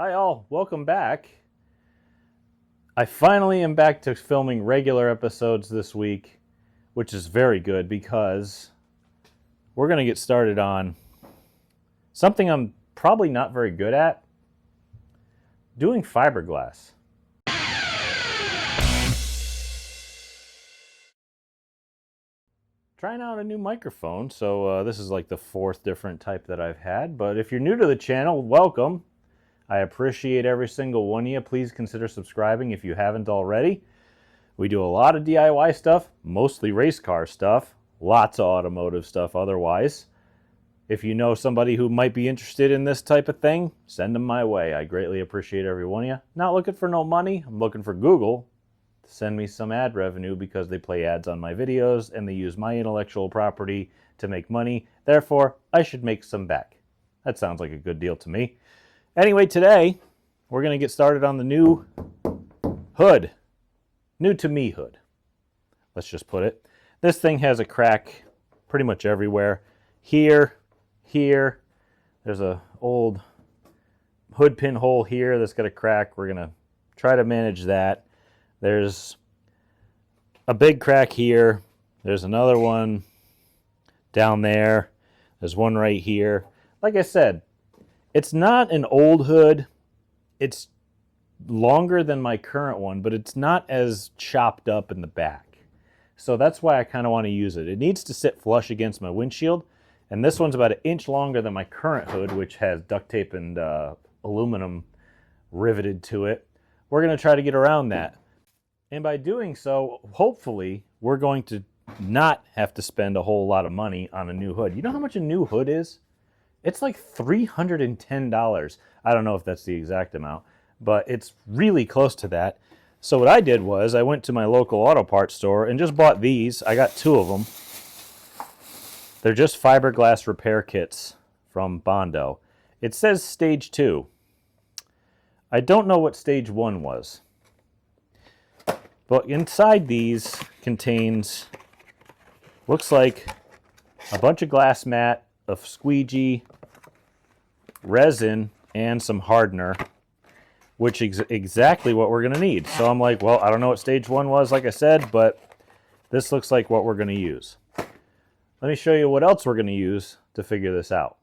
Hi all, welcome back. I finally am back to filming regular episodes this week, which is very good because we're going to get started on something I'm probably not very good at, doing fiberglass. Trying out a new microphone, so this is like the fourth different type that I've had, but if you're new to the channel, welcome. I appreciate every single one of you. Please consider subscribing if you haven't already. We do a lot of DIY stuff, mostly race car stuff, lots of automotive stuff otherwise. If you know somebody who might be interested in this type of thing, send them my way. I greatly appreciate every one of you. Not looking for no money. I'm looking for Google to send me some ad revenue because they play ads on my videos and they use my intellectual property to make money. Therefore, I should make some back. That sounds like a good deal to me. Anyway, today we're going to get started on the new hood. New to me hood. Let's just put it. This thing has a crack pretty much everywhere. Here. There's a old hood pin hole here that's got a crack. We're going to try to manage that. There's a big crack here. There's another one down there. There's one right here. Like I said, it's not an old hood. It's longer than my current one, but it's not as chopped up in the back. So that's why I kind of want to use it. It needs to sit flush against my windshield, and this one's about an inch longer than my current hood, which has duct tape and aluminum riveted to it. We're going to try to get around that. And by doing so, hopefully, we're going to not have to spend a whole lot of money on a new hood. You know how much a new hood is? It's like $310. I don't know if that's the exact amount, but it's really close to that. So what I did was I went to my local auto parts store and just bought these. I got two of them. They're just fiberglass repair kits from Bondo. It says stage 2. I don't know what stage 1 was. But inside these contains, looks like a bunch of glass mat, a squeegee, resin, and some hardener, which is exactly what we're going to need. So I'm like, well, I don't know what stage 1 was, like I said, but this looks like what we're going to use. Let me show you what else we're going to use to figure this out.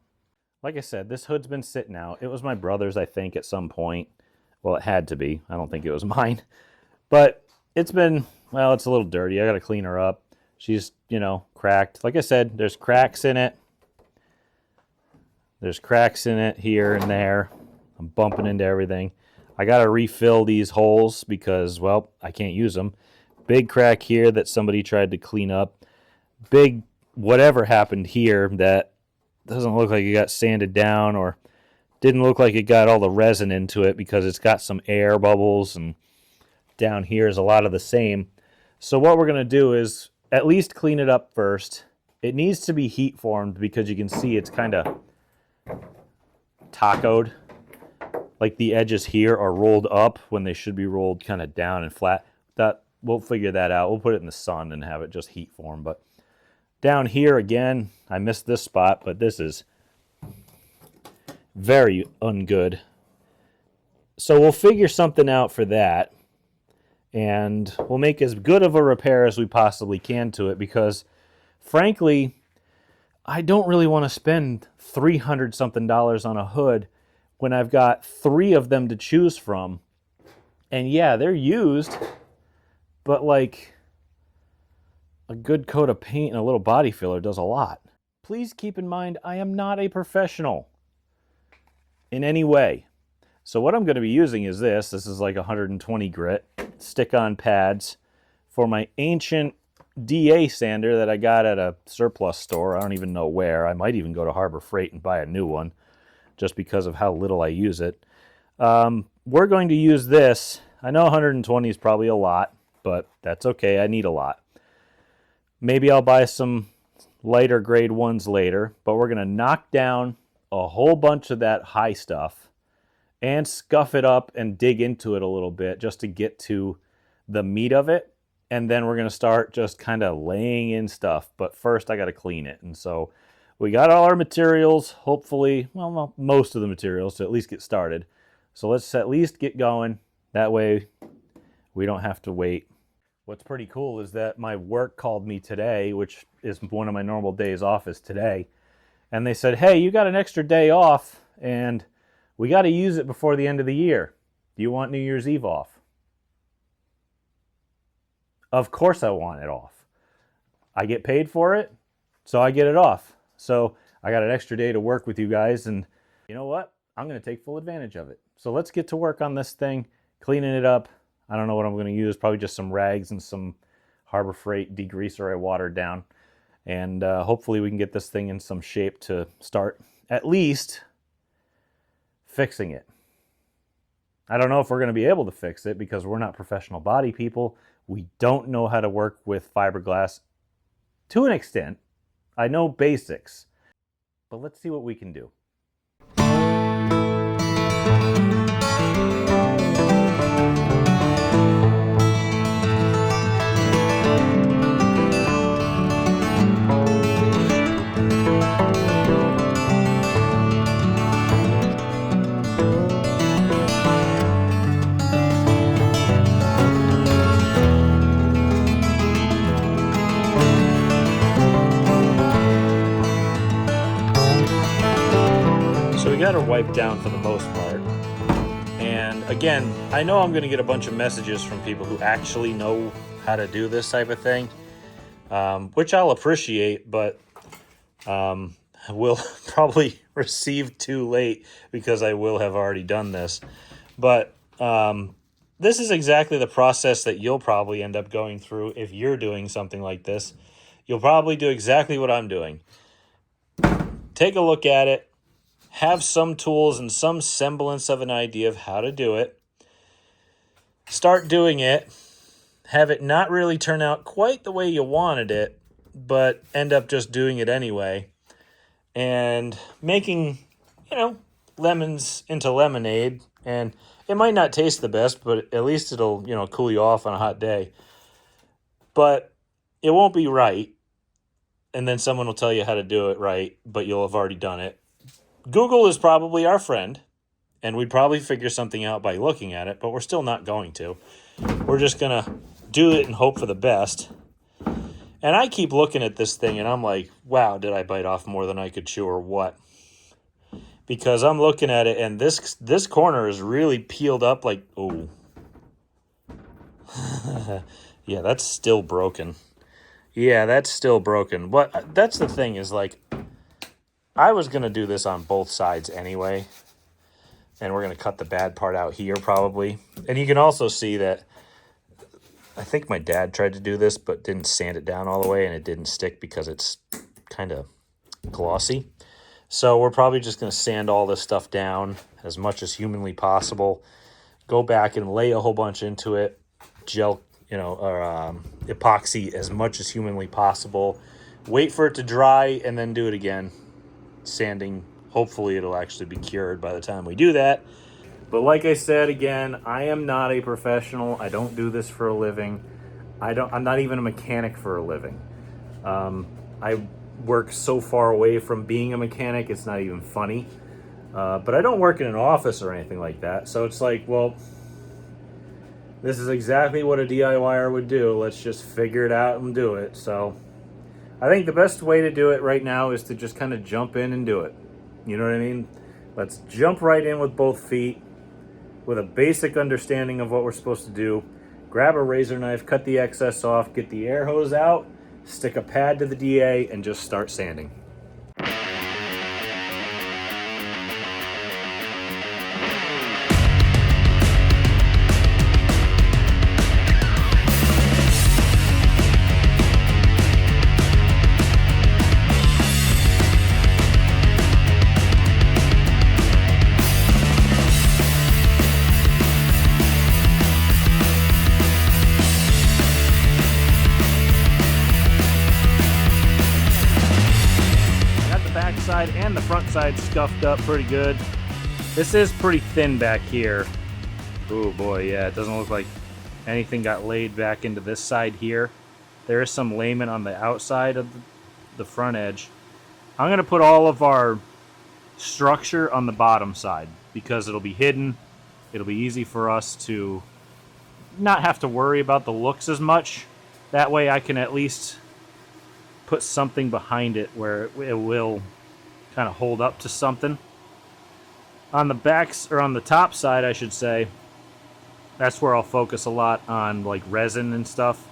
Like I said, this hood's been sitting out. It was my brother's, I think, at some point. Well, it had to be. I don't think it was mine. But it's been, well, it's a little dirty. I got to clean her up. She's, cracked. Like I said, there's cracks in it. There's cracks in it here and there. I'm bumping into everything. I got to refill these holes because, well, I can't use them. Big crack here that somebody tried to clean up. Big whatever happened here that doesn't look like it got sanded down or didn't look like it got all the resin into it because it's got some air bubbles, and down here is a lot of the same. So what we're going to do is at least clean it up first. It needs to be heat formed because you can see it's kind of tacoed. Like the edges here are rolled up when they should be rolled kind of down and flat. That we'll figure that out. We'll put it in the sun and have it just heat form. But down here again, I missed this spot, but this is very ungood. So we'll figure something out for that. And we'll make as good of a repair as we possibly can to it because, frankly, I don't really want to spend $300-something on a hood when I've got 3 of them to choose from. And yeah, they're used, but like a good coat of paint and a little body filler does a lot. Please keep in mind, I am not a professional in any way. So what I'm going to be using is this. This is like 120 grit stick-on pads for my ancient DA sander that I got at a surplus store. I don't even know where. I might even go to Harbor Freight and buy a new one just because of how little I use it. We're going to use this. I know 120 is probably a lot, but that's okay. I need a lot. Maybe I'll buy some lighter grade ones later, but we're going to knock down a whole bunch of that high stuff and scuff it up and dig into it a little bit just to get to the meat of it. And then we're going to start just kind of laying in stuff. But first I got to clean it. And so we got all our materials, hopefully, well, most of the materials to at least get started. So let's at least get going. That way we don't have to wait. What's pretty cool is that my work called me today, which is one of my normal days off is today. And they said, hey, you got an extra day off and we got to use it before the end of the year. Do you want New Year's Eve off? Of course I want it off. I get paid for it, so I get it off. So I got an extra day to work with you guys, and you know what? I'm going to take full advantage of it. So let's get to work on this thing, cleaning it up. I don't know what I'm going to use, probably just some rags and some Harbor Freight degreaser I watered down. And hopefully we can get this thing in some shape to start at least fixing it. I don't know if we're going to be able to fix it because we're not professional body people. We don't know how to work with fiberglass to an extent. I know basics, but let's see what we can do. So we got her wiped down for the most part. And again, I know I'm going to get a bunch of messages from people who actually know how to do this type of thing, which I'll appreciate, but will probably receive too late because I will have already done this. But this is exactly the process that you'll probably end up going through if you're doing something like this. You'll probably do exactly what I'm doing. Take a look at it. Have some tools and some semblance of an idea of how to do it. Start doing it. Have it not really turn out quite the way you wanted it, but end up just doing it anyway. And making, lemons into lemonade. And it might not taste the best, but at least it'll, cool you off on a hot day. But it won't be right. And then someone will tell you how to do it right, but you'll have already done it. Google is probably our friend, and we'd probably figure something out by looking at it, but we're still not going to. We're just going to do it and hope for the best. And I keep looking at this thing, and I'm like, wow, did I bite off more than I could chew or what? Because I'm looking at it, and this corner is really peeled up like, oh. Yeah, that's still broken. Yeah, that's still broken. But that's the thing is, like, I was going to do this on both sides anyway, and we're going to cut the bad part out here probably. And you can also see that I think my dad tried to do this but didn't sand it down all the way, and it didn't stick because it's kind of glossy. So we're probably just going to sand all this stuff down as much as humanly possible, go back and lay a whole bunch into it, gel, epoxy as much as humanly possible, wait for it to dry, and then do it again. Sanding, hopefully it'll actually be cured by the time we do that. But like I said, again, I am not a professional. I don't do this for a living. I'm not even a mechanic for a living. I work so far away from being a mechanic, it's not even funny. But I don't work in an office or anything like that. So it's like, well, this is exactly what a DIYer would do. Let's just figure it out and do it. So I think the best way to do it right now is to just kind of jump in and do it. You know what I mean? Let's jump right in with both feet with a basic understanding of what we're supposed to do. Grab a razor knife, cut the excess off, get the air hose out, stick a pad to the DA, and just start sanding. Side and the front side scuffed up pretty good. This is pretty thin back here. Oh boy, yeah, it doesn't look like anything got laid back into this side here. There is some layment on the outside of the front edge. I'm going to put all of our structure on the bottom side because it'll be hidden It'll be easy for us to not have to worry about the looks as much. That way I can at least put something behind it where it will kind of hold up to something. On the backs, or on the top side, I should say, that's where I'll focus a lot on like resin and stuff.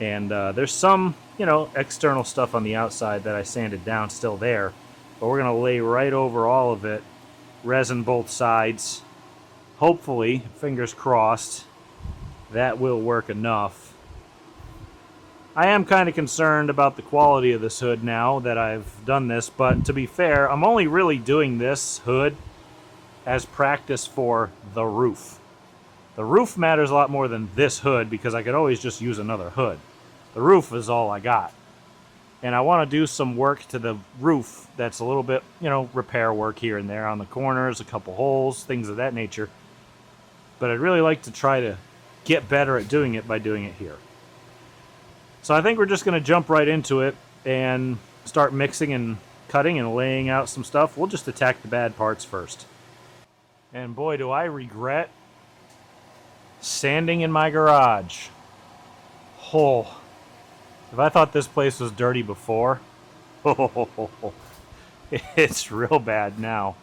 And there's some, external stuff on the outside that I sanded down still there. But we're going to lay right over all of it, resin both sides. Hopefully, fingers crossed, that will work enough. I am kind of concerned about the quality of this hood now that I've done this, but to be fair, I'm only really doing this hood as practice for the roof. The roof matters a lot more than this hood because I could always just use another hood. The roof is all I got. And I want to do some work to the roof that's a little bit, repair work here and there on the corners, a couple holes, things of that nature. But I'd really like to try to get better at doing it by doing it here. So I think we're just going to jump right into it and start mixing and cutting and laying out some stuff. We'll just attack the bad parts first. And boy, do I regret sanding in my garage. Oh, if I thought this place was dirty before, it's real bad now.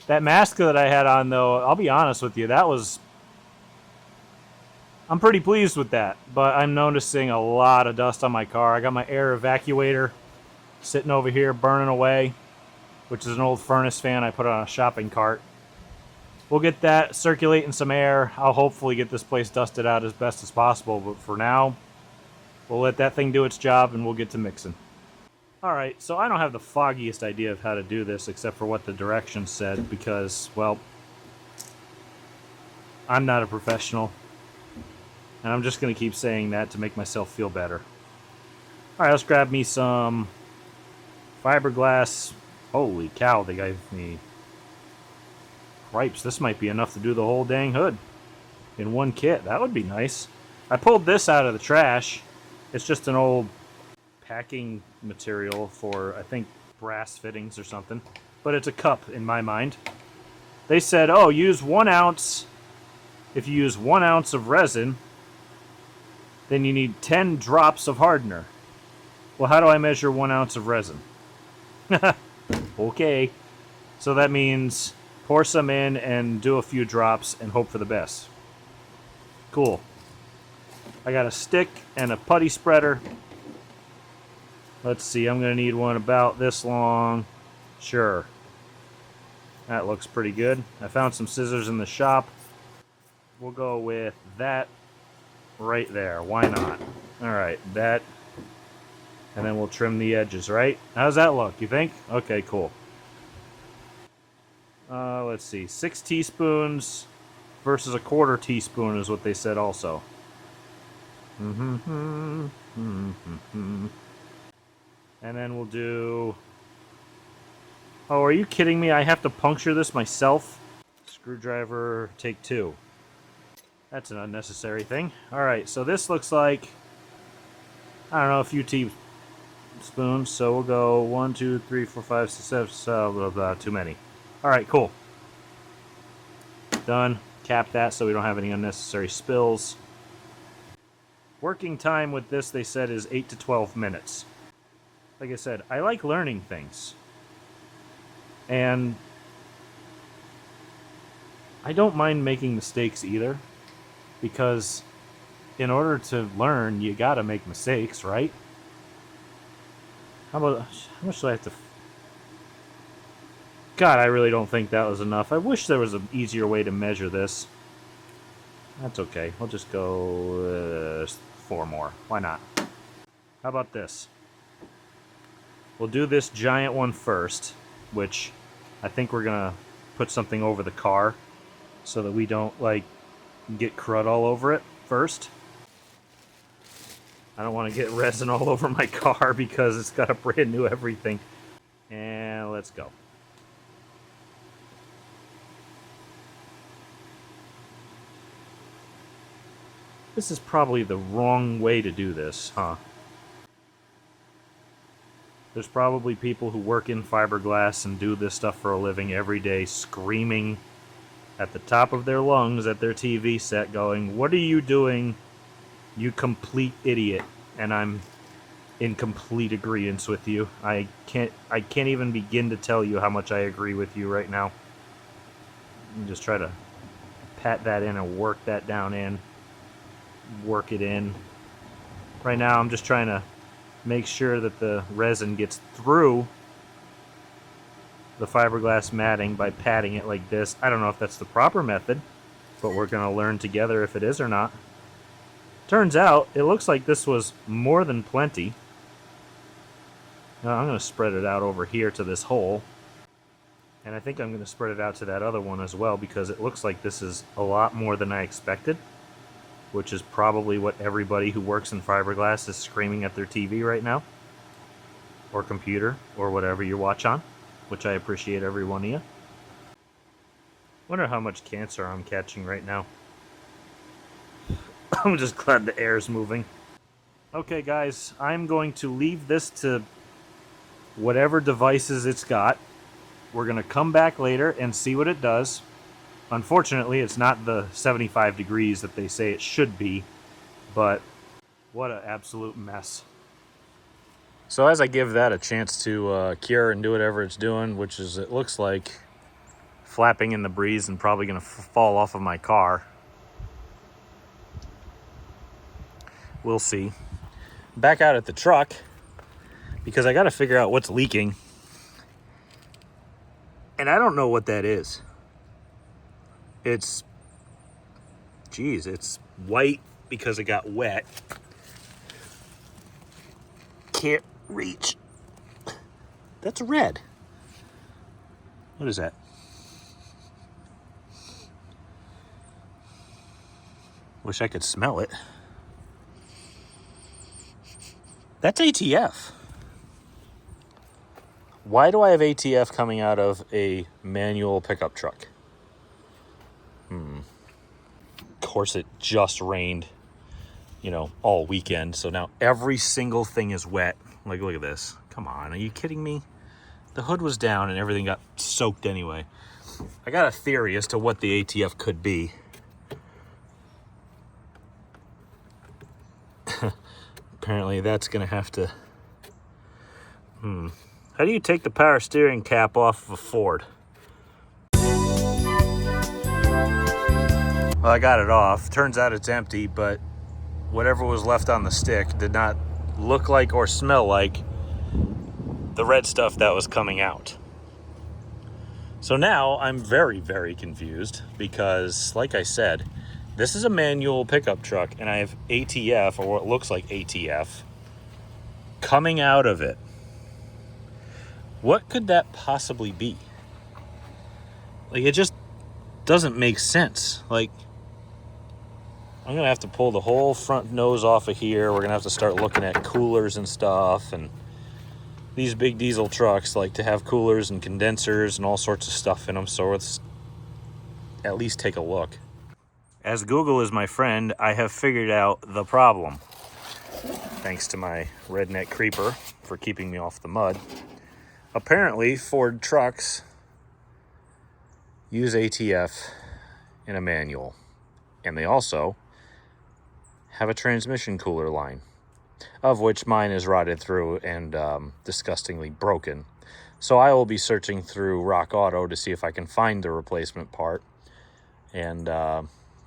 That mask that I had on, though, I'll be honest with you, I'm pretty pleased with that, but I'm noticing a lot of dust on my car. I got my air evacuator sitting over here burning away, which is an old furnace fan I put on a shopping cart. We'll get that circulating some air. I'll hopefully get this place dusted out as best as possible, but for now, we'll let that thing do its job and we'll get to mixing. Alright, so I don't have the foggiest idea of how to do this except for what the directions said because, well, I'm not a professional. And I'm just going to keep saying that to make myself feel better. Alright, let's grab me some fiberglass. Holy cow, they gave me cripes. This might be enough to do the whole dang hood in one kit. That would be nice. I pulled this out of the trash. It's just an old packing material for, I think, brass fittings or something. But it's a cup in my mind. They said, oh, use 1 ounce. If you use 1 ounce of resin, then you need 10 drops of hardener. Well, how do I measure 1 ounce of resin? Okay. So that means pour some in and do a few drops and hope for the best. Cool. I got a stick and a putty spreader. Let's see, I'm going to need one about this long. Sure. That looks pretty good. I found some scissors in the shop. We'll go with that right there. Why not? Alright, that. And then we'll trim the edges, right? How's that look, you think? Okay, cool. Let's see. 6 teaspoons versus a 1/4 teaspoon is what they said also. And then we'll do... Oh, are you kidding me? I have to puncture this myself? Screwdriver, take 2. That's an unnecessary thing. Alright, so this looks like, I don't know, a few teaspoons. So we'll go 1, 2, 3, 4, 5, 6, 7, blah, blah, too many. Alright, cool. Done. Cap that so we don't have any unnecessary spills. Working time with this, they said, is 8 to 12 minutes. Like I said, I like learning things. And I don't mind making mistakes either. Because in order to learn, you gotta make mistakes, right? How much do I have to... God, I really don't think that was enough. I wish there was an easier way to measure this. That's okay. We'll just go 4 more. Why not? How about this? We'll do this giant one first, which I think we're going to put something over the car so that we don't, like, get crud all over it first. I don't want to get resin all over my car because it's got a brand new everything. And let's go. This is probably the wrong way to do this, huh? There's probably people who work in fiberglass and do this stuff for a living every day, screaming at the top of their lungs at their TV set going, "What are you doing, you complete idiot?" And I'm in complete agreement with you. I can't even begin to tell you how much I agree with you right now. And just try to pat that in and work that down in. Work it in. Right now I'm just trying to make sure that the resin gets through the fiberglass matting by patting it like this. I don't know if that's the proper method, but we're going to learn together if it is or not. Turns out, it looks like this was more than plenty. Now I'm going to spread it out over here to this hole. And I think I'm going to spread it out to that other one as well, because it looks like this is a lot more than I expected, which is probably what everybody who works in fiberglass is screaming at their TV right now, or computer, or whatever you watch on, which I appreciate every one of you. Wonder how much cancer I'm catching right now. I'm just glad the air's moving. Okay guys, I'm going to leave this to whatever devices it's got. We're going to come back later and see what it does. Unfortunately, it's not the 75 degrees that they say it should be, but what an absolute mess. So as I give that a chance to cure and do whatever it's doing, which is, it looks like, flapping in the breeze and probably going to fall off of my car. We'll see. Back out at the truck, because I got to figure out what's leaking. And I don't know what that is. It's white because it got wet. Can't reach. That's red. What is that? Wish I could smell it. That's ATF. Why do I have ATF coming out of a manual pickup truck? Of course, it just rained, all weekend. So now every single thing is wet. Like, look at this. Come on, are you kidding me? The hood was down and everything got soaked anyway. I got a theory as to what the ATF could be. Apparently that's going to have to... How do you take the power steering cap off of a Ford? Well, I got it off. Turns out it's empty, but whatever was left on the stick did not look like or smell like the red stuff that was coming out. So now I'm very, very confused because, like I said, this is a manual pickup truck and I have ATF, or what looks like ATF, coming out of it. What could that possibly be? Like, it just doesn't make sense. Like, I'm going to have to pull the whole front nose off of here. We're going to have to start looking at coolers and stuff. And these big diesel trucks like to have coolers and condensers and all sorts of stuff in them. So let's at least take a look. As Google is my friend, I have figured out the problem. Thanks to my redneck creeper for keeping me off the mud. Apparently, Ford trucks use ATF in a manual, and they also have a transmission cooler line, of which mine is rotted through and disgustingly broken. So I will be searching through Rock Auto to see if I can find the replacement part and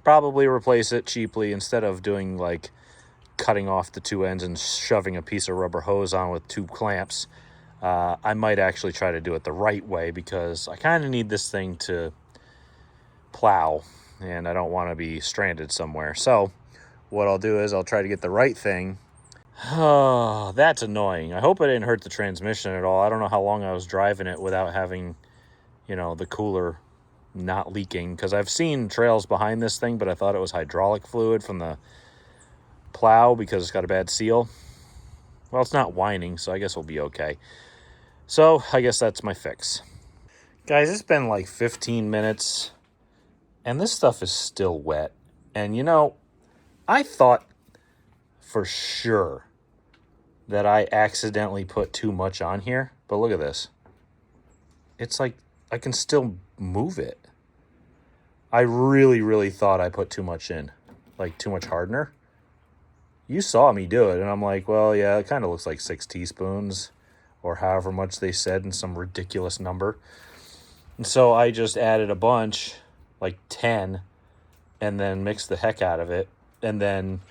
probably replace it cheaply instead of doing like cutting off the two ends and shoving a piece of rubber hose on with two clamps. I might actually try to do it the right way because I kind of need this thing to plow and I don't want to be stranded somewhere. So what I'll do is I'll try to get the right thing. Oh, that's annoying. I hope I didn't hurt the transmission at all. I don't know how long I was driving it without having, the cooler not leaking, because I've seen trails behind this thing, but I thought it was hydraulic fluid from the plow because it's got a bad seal. Well, it's not whining, so I guess we'll be okay. So I guess that's my fix. Guys, it's been like 15 minutes and this stuff is still wet. And I thought for sure that I accidentally put too much on here, but look at this. It's like I can still move it. I really thought I put too much in, like too much hardener. You saw me do it, and I'm like, well, yeah, it kind of looks like 6 teaspoons or however much they said in some ridiculous number. And so I just added a bunch, like 10, and then mixed the heck out of it. And then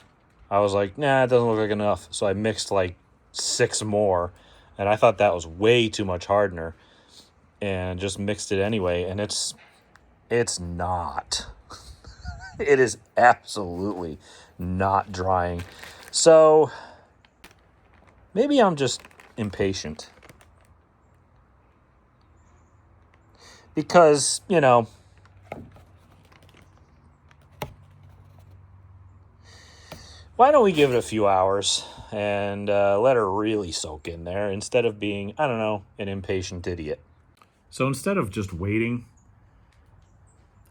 I was like, nah, it doesn't look like enough. So I mixed like 6 more, and I thought that was way too much hardener, and just mixed it anyway. And it's not. It is absolutely not drying. So maybe I'm just impatient. Because, you know, why don't we give it a few hours and let her really soak in there instead of being, I don't know, an impatient idiot. So instead of just waiting,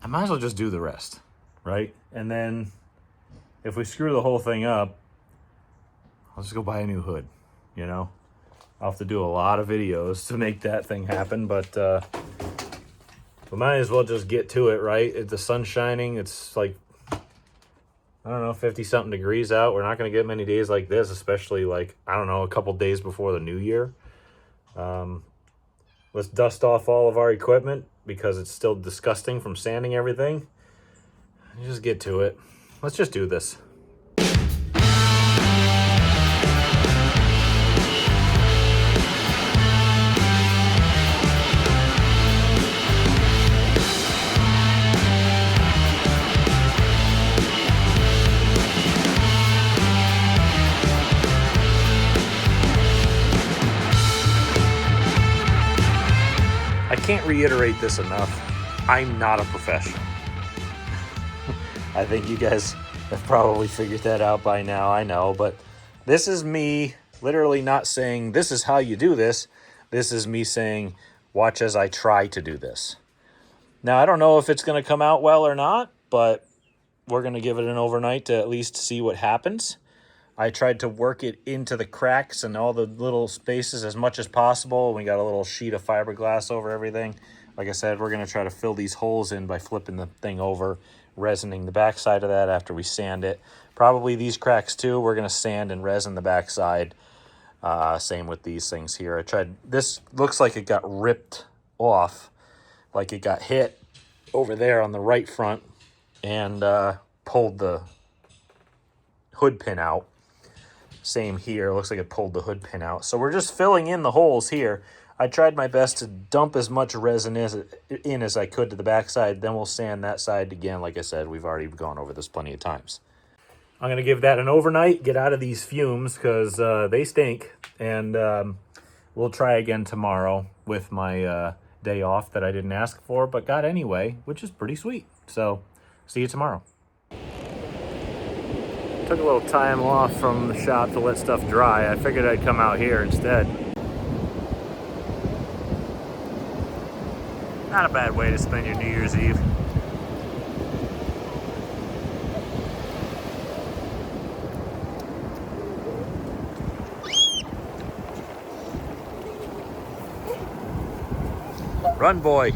I might as well just do the rest, right? And then if we screw the whole thing up, I'll just go buy a new hood, you know? I'll have to do a lot of videos to make that thing happen, but we might as well just get to it, right? If the sun's shining, it's like, I don't know, 50-something degrees out. We're not going to get many days like this, especially like, I don't know, a couple days before the new year. Let's dust off all of our equipment because it's still disgusting from sanding everything. Just get to it. Let's just do this. I can't reiterate this enough. I'm not a professional. I think you guys have probably figured that out by now, I know, but this is me literally not saying this is how you do this. This is me saying, watch as I try to do this. Now, I don't know if it's going to come out well or not, but we're going to give it an overnight to at least see what happens. I tried to work it into the cracks and all the little spaces as much as possible. We got a little sheet of fiberglass over everything. Like I said, we're going to try to fill these holes in by flipping the thing over, resining the backside of that after we sand it. Probably these cracks too. We're going to sand and resin the backside. Same with these things here. This looks like it got ripped off, like it got hit over there on the right front and pulled the hood pin out. Same here. Looks like it pulled the hood pin out. So we're just filling in the holes here. I tried my best to dump as much resin in as I could to the backside. Then we'll sand that side again. Like I said, we've already gone over this plenty of times. I'm going to give that an overnight, get out of these fumes because they stink. And we'll try again tomorrow with my day off that I didn't ask for, but got anyway, which is pretty sweet. So see you tomorrow. Took a little time off from the shop to let stuff dry. I figured I'd come out here instead. Not a bad way to spend your New Year's Eve. Run, boy.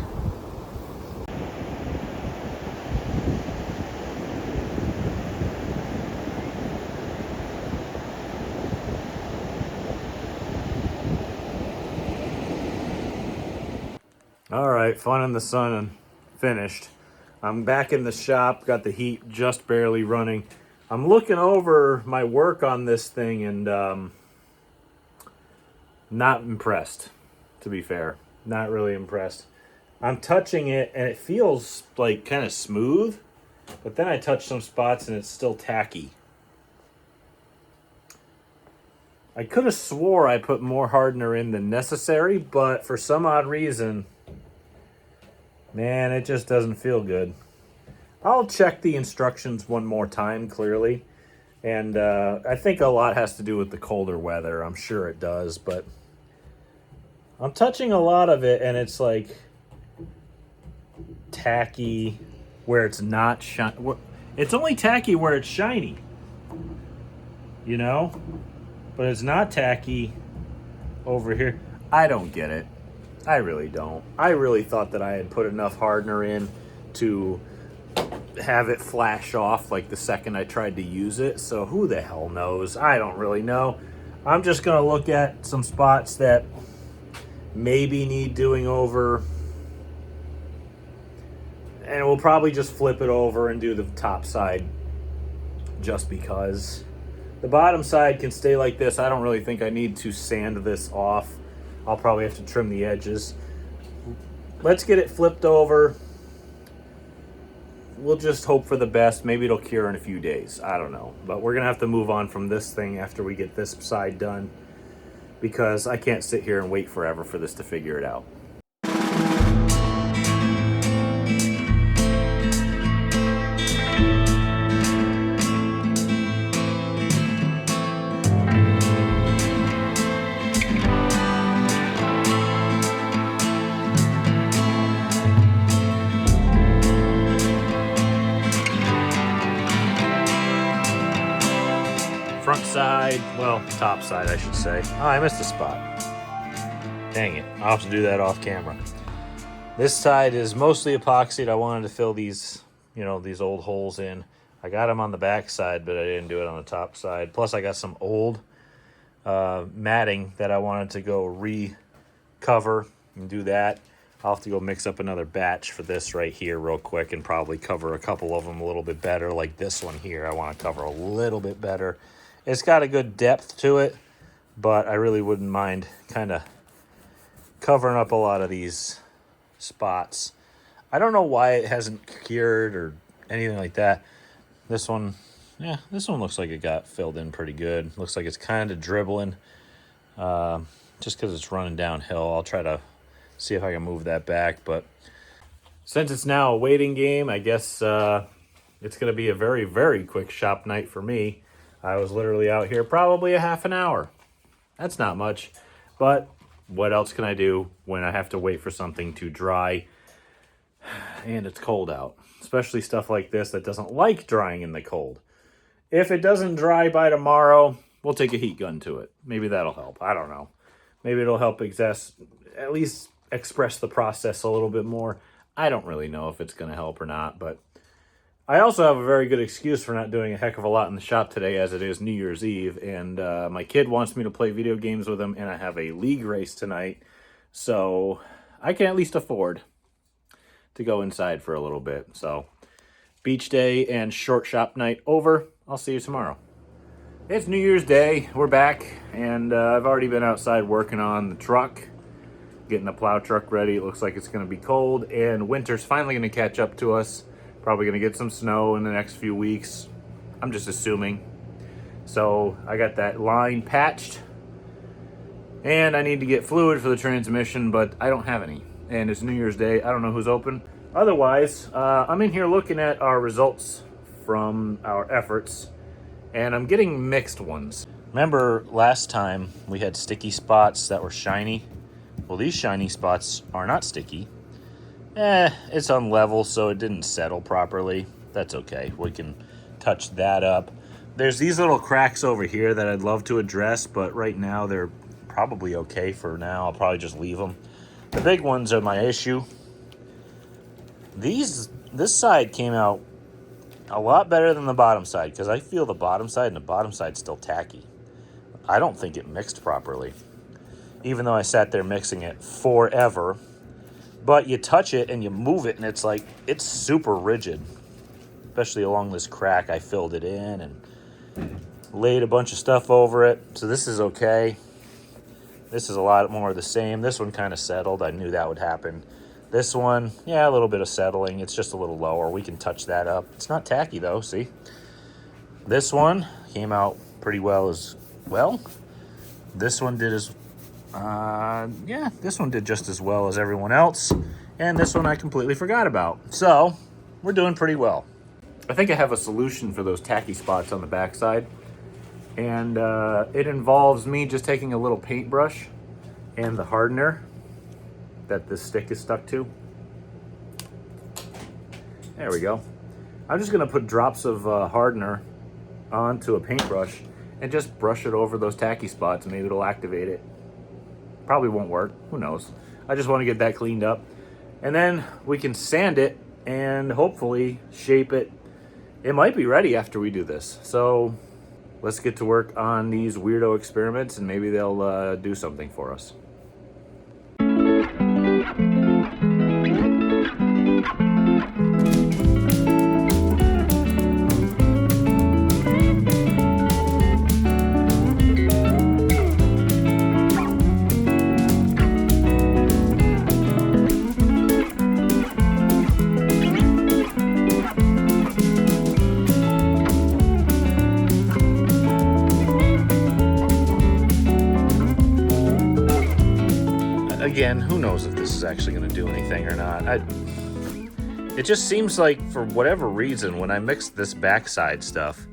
All right, fun in the sun and finished. I'm back in the shop, got the heat just barely running. I'm looking over my work on this thing and not impressed, to be fair. Not really impressed. I'm touching it and it feels like kind of smooth, but then I touch some spots and it's still tacky. I could have swore I put more hardener in than necessary, but for some odd reason, man, it just doesn't feel good. I'll check the instructions one more time, clearly. And I think a lot has to do with the colder weather. I'm sure it does, but I'm touching a lot of it, and it's like tacky where it's not shiny. It's only tacky where it's shiny, you know? But it's not tacky over here. I don't get it. I really don't. I really thought that I had put enough hardener in to have it flash off like the second I tried to use it. So who the hell knows? I don't really know. I'm just going to look at some spots that maybe need doing over. And we'll probably just flip it over and do the top side just because. The bottom side can stay like this. I don't really think I need to sand this off. I'll probably have to trim the edges. Let's get it flipped over. We'll just hope for the best. Maybe it'll cure in a few days. I don't know. But we're going to have to move on from this thing after we get this side done, because I can't sit here and wait forever for this to figure it out. Front side, well, top side, I should say. Oh, I missed a spot. Dang it. I'll have to do that off camera. This side is mostly epoxied. I wanted to fill these, these old holes in. I got them on the back side, but I didn't do it on the top side. Plus, I got some old matting that I wanted to go recover and do that. I'll have to go mix up another batch for this right here real quick and probably cover a couple of them a little bit better, like this one here. I want to cover a little bit better. It's got a good depth to it, but I really wouldn't mind kind of covering up a lot of these spots. I don't know why it hasn't cured or anything like that. This one, this one looks like it got filled in pretty good. Looks like it's kind of dribbling just because it's running downhill. I'll try to see if I can move that back, but since it's now a waiting game, I guess it's going to be a very, very quick shop night for me. I was literally out here probably a half an hour. That's not much, but what else can I do when I have to wait for something to dry and it's cold out? Especially stuff like this that doesn't like drying in the cold. If it doesn't dry by tomorrow, we'll take a heat gun to it. Maybe that'll help. I don't know. Maybe it'll help at least express the process a little bit more. I don't really know if it's going to help or not, but I also have a very good excuse for not doing a heck of a lot in the shop today, as it is New Year's Eve, and my kid wants me to play video games with him, and I have a league race tonight, so I can at least afford to go inside for a little bit. So, beach day and short shop night over. I'll see you tomorrow. It's New Year's Day. We're back, and I've already been outside working on the truck, getting the plow truck ready. It looks like it's going to be cold, and winter's finally going to catch up to us. Probably going to get some snow in the next few weeks. I'm just assuming. So I got that line patched. And I need to get fluid for the transmission, but I don't have any. And it's New Year's Day. I don't know who's open. Otherwise, I'm in here looking at our results from our efforts. And I'm getting mixed ones. Remember last time we had sticky spots that were shiny? Well, these shiny spots are not sticky. It's unlevel, so it didn't settle properly. That's okay. We can touch that up. There's these little cracks over here that I'd love to address, but right now they're probably okay for now. I'll probably just leave them. The big ones are my issue. This side came out a lot better than the bottom side, because I feel the bottom side and the bottom side's still tacky. I don't think it mixed properly, even though I sat there mixing it forever. But you touch it and you move it, and it's super rigid, especially along this crack. I filled it in and laid a bunch of stuff over it. So this is okay. This is a lot more of the same. This one kind of settled. I knew that would happen. This one, a little bit of settling. It's just a little lower. We can touch that up. It's not tacky though, see? This one came out pretty well as well. This one did this one did just as well as everyone else. And this one I completely forgot about. So, we're doing pretty well. I think I have a solution for those tacky spots on the backside. And it involves me just taking a little paintbrush and the hardener that this stick is stuck to. There we go. I'm just going to put drops of hardener onto a paintbrush and just brush it over those tacky spots. Maybe it'll activate it. Probably won't work. Who knows? I just want to get that cleaned up. And then we can sand it and hopefully shape it. It might be ready after we do this. So let's get to work on these weirdo experiments, and maybe they'll do something for us. Again, who knows if this is actually going to do anything or not. It just seems like, for whatever reason, when I mixed this backside stuff,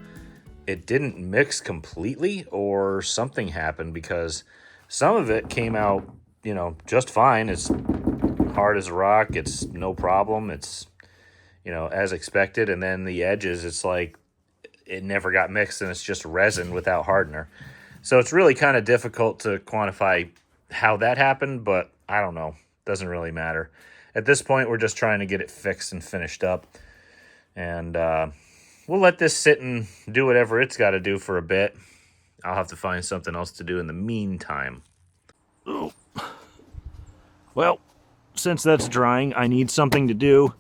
it didn't mix completely, or something happened, because some of it came out, just fine. It's hard as a rock. It's no problem. It's, as expected. And then the edges, it's like it never got mixed, and it's just resin without hardener. So it's really kind of difficult to quantify how that happened, but I don't know. Doesn't really matter. At this point, we're just trying to get it fixed and finished up. And we'll let this sit and do whatever it's got to do for a bit. I'll have to find something else to do in the meantime. Ooh. Well, since that's drying, I need something to do.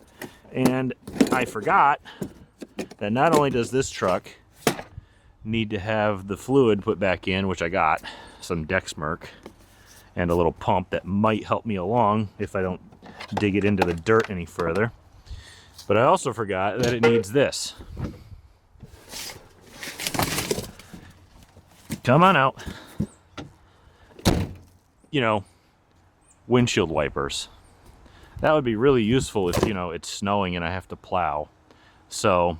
And I forgot that not only does this truck need to have the fluid put back in, which I got, some Dexmerk, and a little pump that might help me along if I don't dig it into the dirt any further. But I also forgot that it needs this. Come on out. Windshield wipers. That would be really useful if, it's snowing and I have to plow. So,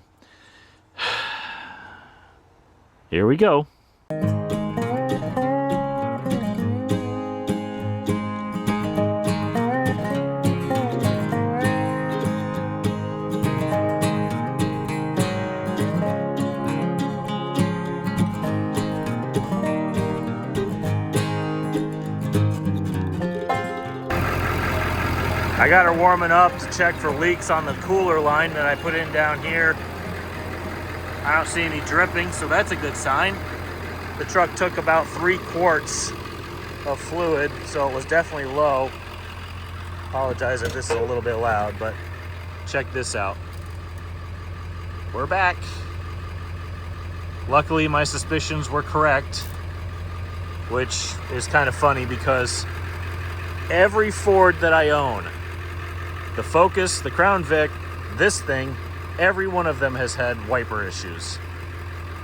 here we go. I got her warming up to check for leaks on the cooler line that I put in down here. I don't see any dripping, so that's a good sign. The truck took about 3 quarts of fluid, so it was definitely low. Apologize if this is a little bit loud, but check this out. We're back. Luckily, my suspicions were correct, which is kind of funny because every Ford that I own, the Focus, the Crown Vic, this thing, every one of them has had wiper issues.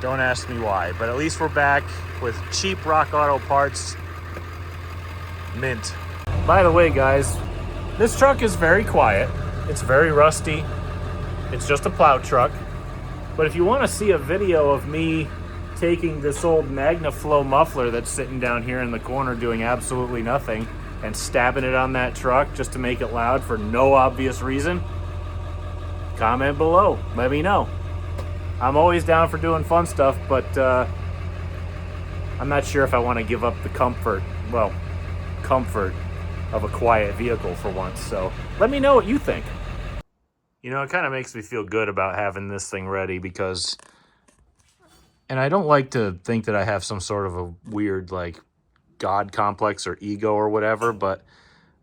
Don't ask me why, but at least we're back with cheap Rock Auto parts. Mint. By the way, guys, this truck is very quiet. It's very rusty. It's just a plow truck. But if you want to see a video of me taking this old MagnaFlow muffler that's sitting down here in the corner doing absolutely nothing and stabbing it on that truck just to make it loud for no obvious reason, comment below. Let me know. I'm always down for doing fun stuff, but I'm not sure if I want to give up the comfort of a quiet vehicle for once. So let me know what you think. It kind of makes me feel good about having this thing ready because, and I don't like to think that I have some sort of a weird, God complex or ego or whatever, but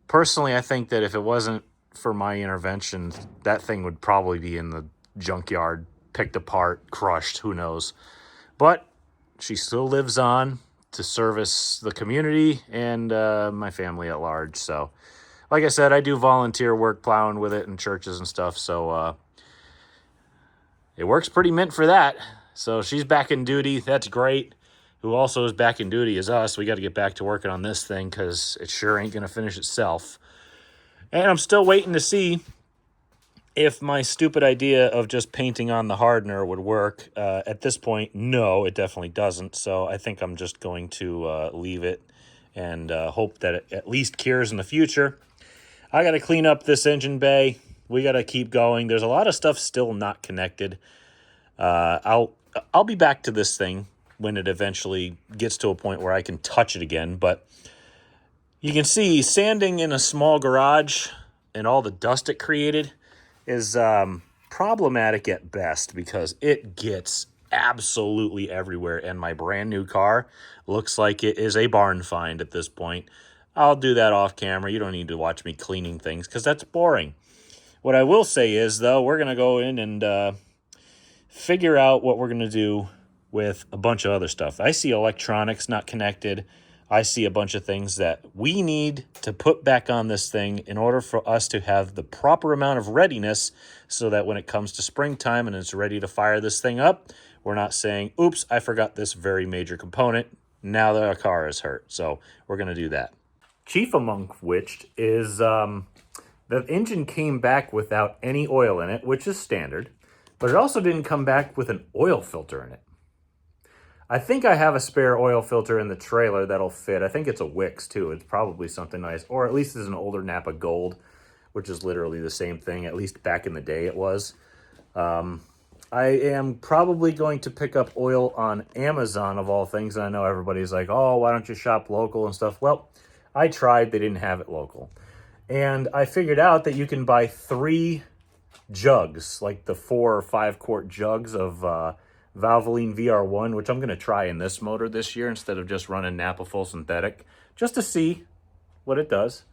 personally, I think that if it wasn't for my intervention, that thing would probably be in the junkyard, picked apart, crushed, who knows. But she still lives on to service the community and my family at large. So, like I said, I do volunteer work plowing with it in churches and stuff, so it works pretty mint for that. So she's back in duty. That's great. Who also is back in duty is us. We got to get back to working on this thing because it sure ain't going to finish itself. And I'm still waiting to see if my stupid idea of just painting on the hardener would work. At this point, no, it definitely doesn't. So I think I'm just going to leave it and hope that it at least cures in the future. I got to clean up this engine bay. We got to keep going. There's a lot of stuff still not connected. I'll be back to this thing when it eventually gets to a point where I can touch it again. But you can see sanding in a small garage and all the dust it created, is problematic at best because it gets absolutely everywhere, and my brand new car looks like it is a barn find at this point. I'll do that off camera. You don't need to watch me cleaning things because that's boring. What I will say is, though, we're going to go in and figure out what we're going to do with a bunch of other stuff. I see electronics not connected. I see a bunch of things that we need to put back on this thing in order for us to have the proper amount of readiness so that when it comes to springtime and it's ready to fire this thing up, we're not saying, oops, I forgot this very major component. Now the car is hurt. So we're going to do that. Chief among which is the engine came back without any oil in it, which is standard, but it also didn't come back with an oil filter in it. I think I have a spare oil filter in the trailer that'll fit. I think it's a Wix too. It's probably something nice, or at least it's an older Napa Gold, which is literally the same thing. At least back in the day it was. I am probably going to pick up oil on Amazon of all things. And I know everybody's like, oh, why don't you shop local and stuff? Well, I tried. They didn't have it local. And I figured out that you can buy 3 jugs, like the 4 or 5 quart jugs of Valvoline VR1, which I'm going to try in this motor this year instead of just running Napa full synthetic, just to see what it does.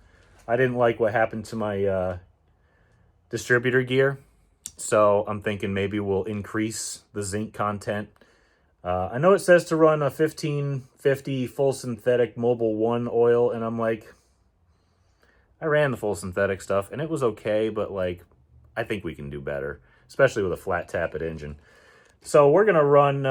I didn't like what happened to my distributor gear, so I'm thinking maybe we'll increase the zinc content. I know it says to run a 1550 full synthetic Mobil 1 oil, and I'm like, I ran the full synthetic stuff, and it was okay, but like, I think we can do better, especially with a flat tappet engine. So we're going to run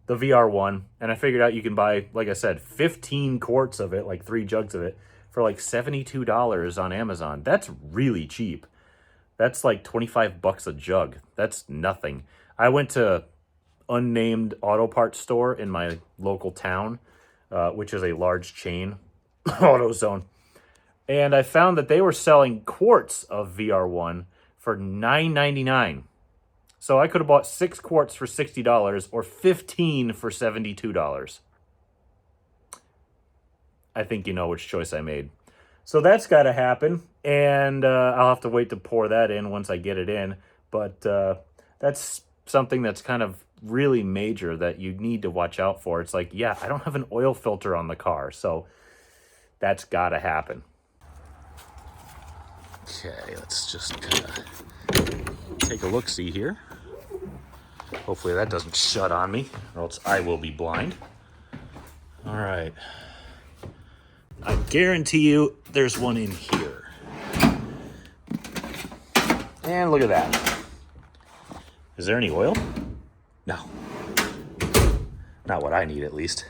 the VR1, and I figured out you can buy, like I said, 15 quarts of it, like 3 jugs of it, for like $72 on Amazon. That's really cheap. That's like $25 a jug. That's nothing. I went to unnamed auto parts store in my local town, which is a large chain, AutoZone, and I found that they were selling quarts of VR1 for $9.99. So I could have bought 6 quarts for $60 or 15 for $72. I think you know which choice I made. So that's got to happen, and I'll have to wait to pour that in once I get it in. But that's something that's kind of really major that you need to watch out for. It's like, yeah, I don't have an oil filter on the car, so that's got to happen. Okay, let's just kind of take a look-see here. Hopefully that doesn't shut on me, or else I will be blind. All right. I guarantee you there's one in here. And look at that. Is there any oil? No. Not what I need, at least.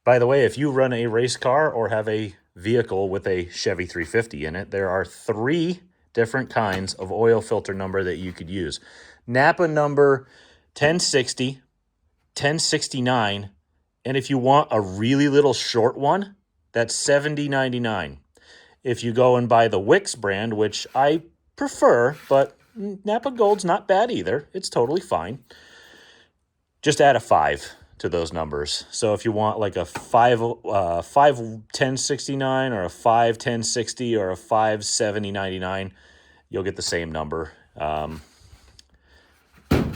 By the way, if you run a race car or have a vehicle with a Chevy 350 in it, there are 3 different kinds of oil filter number that you could use. Napa number 1060, 1069, and if you want a really little short one, that's $70.99. If you go and buy the Wix brand, which I prefer, but Napa Gold's not bad either. It's totally fine. Just add a 5 to those numbers. So if you want like a 5 1069 or a 5 1060 or a 5 70.99, you'll get the same number.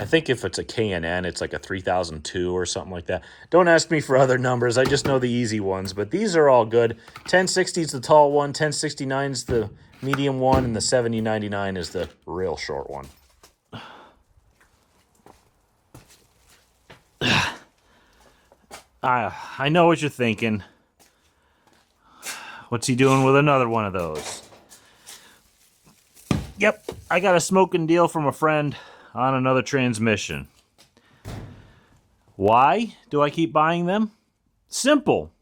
I think if it's a K&N, it's like a 3002 or something like that. Don't ask me for other numbers. I just know the easy ones, but these are all good. 1060 is the tall one, 1069 is the medium one, and the 70.99 is the real short one. I know what you're thinking. What's he doing with another one of those? Yep, I got a smoking deal from a friend on another transmission. Why do I keep buying them? Simple.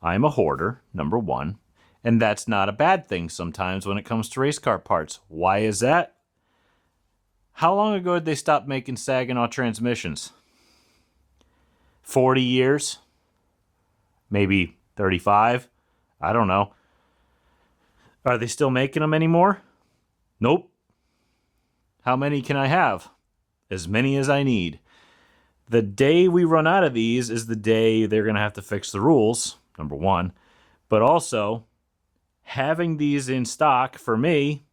I'm a hoarder, number 1, and that's not a bad thing sometimes when it comes to race car parts. Why is that? How long ago did they stop making Saginaw transmissions? 40 years? Maybe 35? I don't know. Are they still making them anymore? Nope. How many can I have? As many as I need. The day we run out of these is the day they're going to have to fix the rules, number 1. But also, having these in stock for me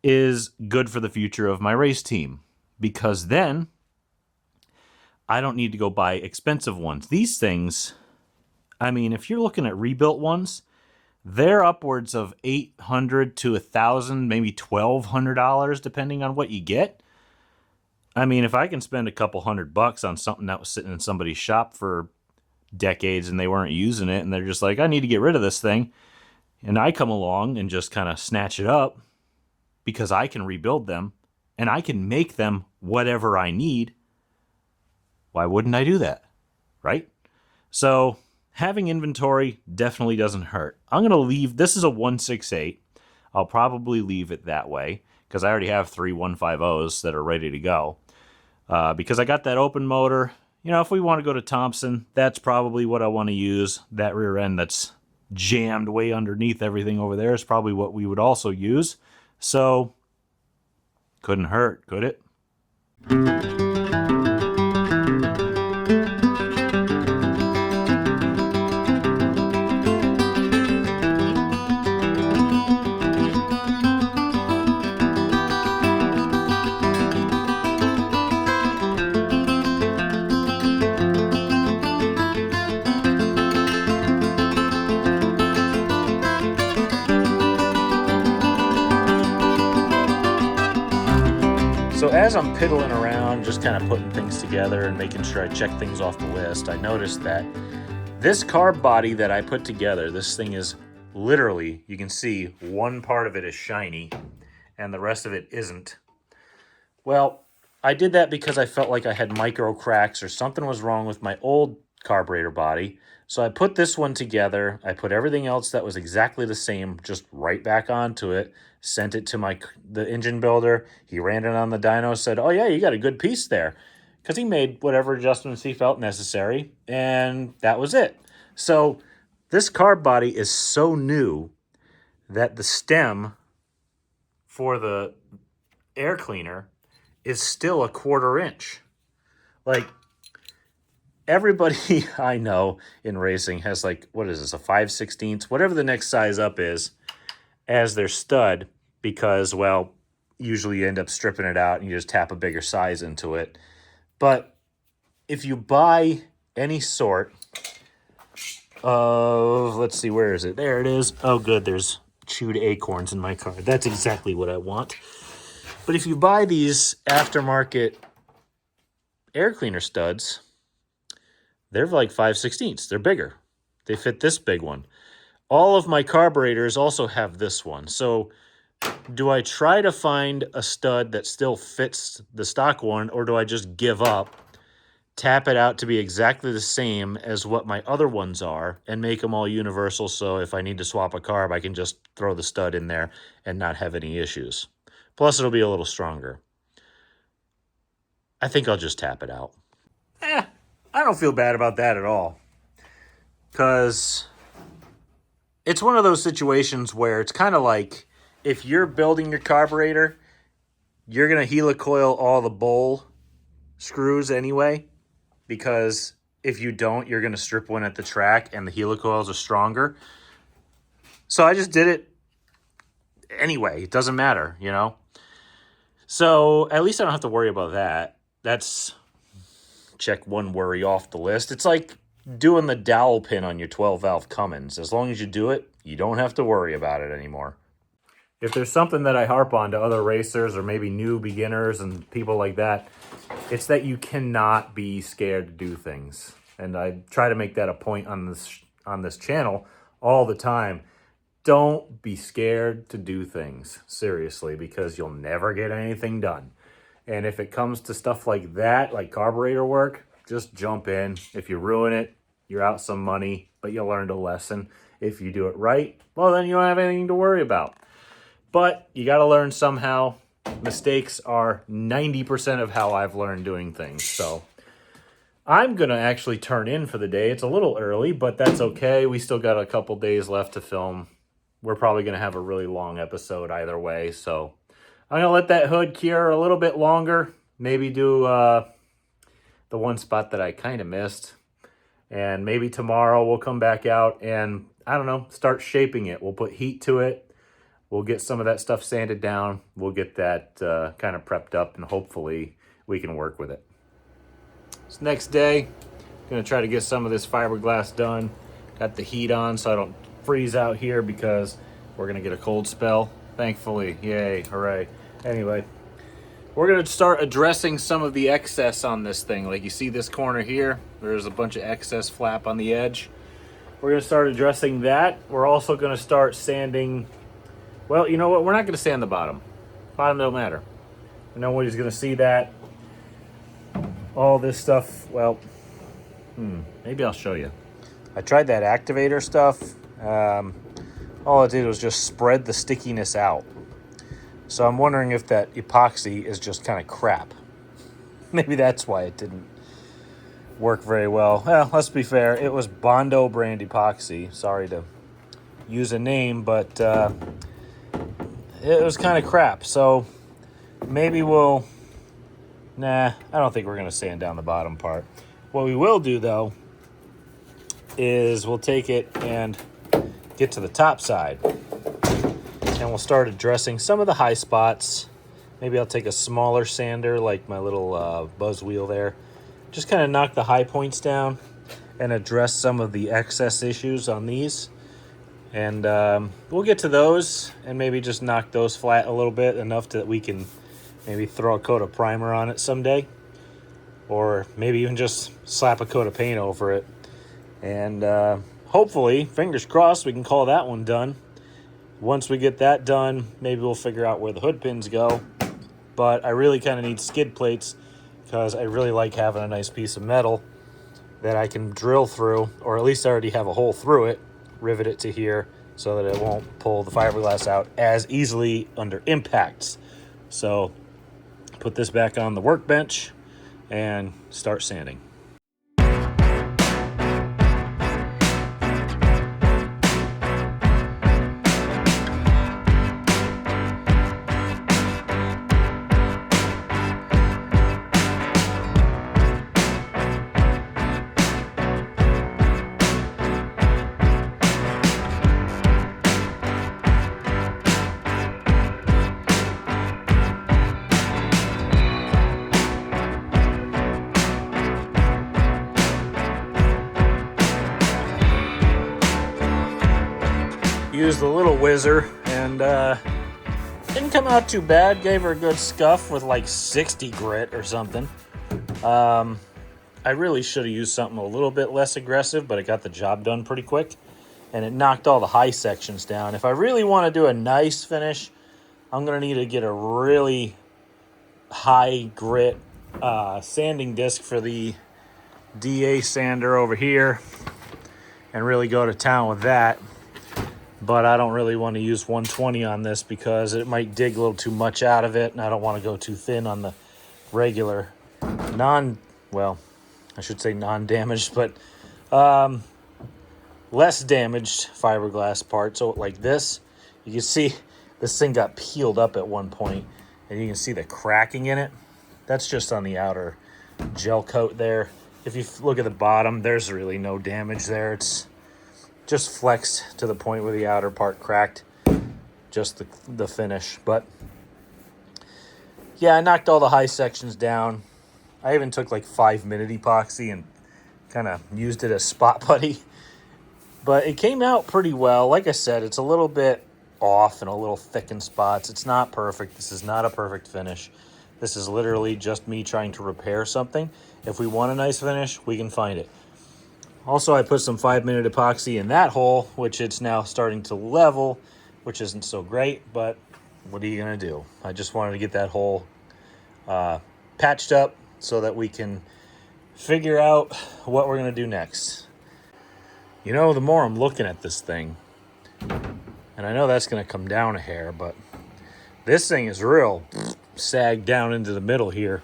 is good for the future of my race team, because then I don't need to go buy expensive ones. These things, I mean, if you're looking at rebuilt ones, they're upwards of $800 to $1,000, maybe $1,200, depending on what you get. I mean, if I can spend a couple $100 on something that was sitting in somebody's shop for decades and they weren't using it, and they're just like, I need to get rid of this thing, and I come along and just kind of snatch it up because I can rebuild them and I can make them whatever I need, why wouldn't I do that, right? So having inventory definitely doesn't hurt. I'm going to leave, this is a 168. I'll probably leave it that way because I already have 3 150s that are ready to go. Because I got that open motor. You know, if we want to go to Thompson, that's probably what I want to use. That rear end that's jammed way underneath everything over there is probably what we would also use. So, couldn't hurt, could it? So as I'm piddling around, just kind of putting things together and making sure I check things off the list, I noticed that this carb body that I put together, this thing is literally, you can see one part of it is shiny and the rest of it isn't. Well, I did that because I felt like I had micro cracks or something was wrong with my old carburetor body. So I put this one together. I put everything else that was exactly the same just right back onto it, sent it to the engine builder. He ran it on the dyno, said, oh yeah, you got a good piece there. Because he made whatever adjustments he felt necessary, and that was it. So this carb body is so new that the stem for the air cleaner is still a 1/4 inch. Like, everybody I know in racing has like, what is this, a 5/16, whatever the next size up is, as their stud, because, well, usually you end up stripping it out and you just tap a bigger size into it. But if you buy any sort of, let's see, where is it? There it is. Oh, good, there's chewed acorns in my car. That's exactly what I want. But if you buy these aftermarket air cleaner studs, they're like 5/16. They're bigger. They fit this big one. All of my carburetors also have this one. So do I try to find a stud that still fits the stock one, or do I just give up, tap it out to be exactly the same as what my other ones are, and make them all universal so if I need to swap a carb, I can just throw the stud in there and not have any issues? Plus, it'll be a little stronger. I think I'll just tap it out. I don't feel bad about that at all. Because it's one of those situations where it's kind of like, if you're building your carburetor, you're going to helicoil all the bowl screws anyway, because if you don't, you're going to strip one at the track and the helicoils are stronger. So I just did it anyway. It doesn't matter, you know? So at least I don't have to worry about that. That's check one worry off the list. It's like doing the dowel pin on your 12-valve Cummins. As long as you do it, you don't have to worry about it anymore. If there's something that I harp on to other racers or maybe new beginners and people like that, it's that you cannot be scared to do things. And I try to make that a point on this channel all the time. Don't be scared to do things, seriously, because you'll never get anything done. And if it comes to stuff like that, like carburetor work, just jump in. If you ruin it, you're out some money, but you learned a lesson. If you do it right, well, then you don't have anything to worry about. But you got to learn somehow. Mistakes are 90% of how I've learned doing things. So I'm going to actually turn in for the day. It's a little early, but that's okay. We still got a couple days left to film. We're probably going to have a really long episode either way. So I'm going to let that hood cure a little bit longer. Maybe do the one spot that I kind of missed. And maybe tomorrow we'll come back out and, I don't know, start shaping it. We'll put heat to it. we'll get some of that stuff sanded down. We'll get that kind of prepped up, and hopefully we can work with it. This next day, gonna try to get some of this fiberglass done. Got the heat on so I don't freeze out here because we're gonna get a cold spell. Thankfully, yay, hooray. Anyway, we're gonna start addressing some of the excess on this thing. Like you see this corner here, there's a bunch of excess flap on the edge. We're gonna start addressing that. We're also gonna start sanding, well, you know what? We're not gonna sand the bottom. Bottom don't matter. Nobody's gonna see that. All this stuff, well, maybe I'll show you. I tried that activator stuff. All it did was just spread the stickiness out. So I'm wondering if that epoxy is just kind of crap. Maybe that's why it didn't work very well. Well, let's be fair. It was Bondo brand epoxy. Sorry to use a name, but it was kind of crap. So maybe we'll... Nah, I don't think we're going to sand down the bottom part. What we will do, though, is we'll take it and get to the top side. And we'll start addressing some of the high spots. Maybe I'll take a smaller sander, like my little buzz wheel there. Just kind of knock the high points down and address some of the excess issues on these. And we'll get to those and maybe just knock those flat a little bit, enough that we can maybe throw a coat of primer on it someday. Or maybe even just slap a coat of paint over it. And hopefully, fingers crossed, we can call that one done. Once we get that done, maybe we'll figure out where the hood pins go. But I really kind of need skid plates because I really like having a nice piece of metal that I can drill through, or at least I already have a hole through it, rivet it to here so that it won't pull the fiberglass out as easily under impacts. So put this back on the workbench and start sanding. Used the little whizzer and didn't come out too bad. Gave her a good scuff with like 60 grit or something. I really should have used something a little bit less aggressive, but it got the job done pretty quick and it knocked all the high sections down. If I really want to do a nice finish, I'm going to need to get a really high grit sanding disc for the DA sander over here and really go to town with that. But I don't really want to use 120 on this because it might dig a little too much out of it, and I don't want to go too thin on the regular non-damaged, but less damaged fiberglass part. So like this, you can see this thing got peeled up at one point, and you can see the cracking in it. That's just on the outer gel coat there. If you look at the bottom, there's really no damage there. It's just flexed to the point where the outer part cracked, just the finish. But yeah, I knocked all the high sections down. I even took like 5-minute epoxy and kind of used it as spot putty. But it came out pretty well. Like I said, it's a little bit off and a little thick in spots. It's not perfect. This is not a perfect finish. This is literally just me trying to repair something. If we want a nice finish, we can find it. Also, I put some 5-minute epoxy in that hole, which it's now starting to level, which isn't so great, but what are you going to do? I just wanted to get that hole patched up so that we can figure out what we're going to do next. You know, the more I'm looking at this thing, and I know that's going to come down a hair, but this thing is real sagged down into the middle here.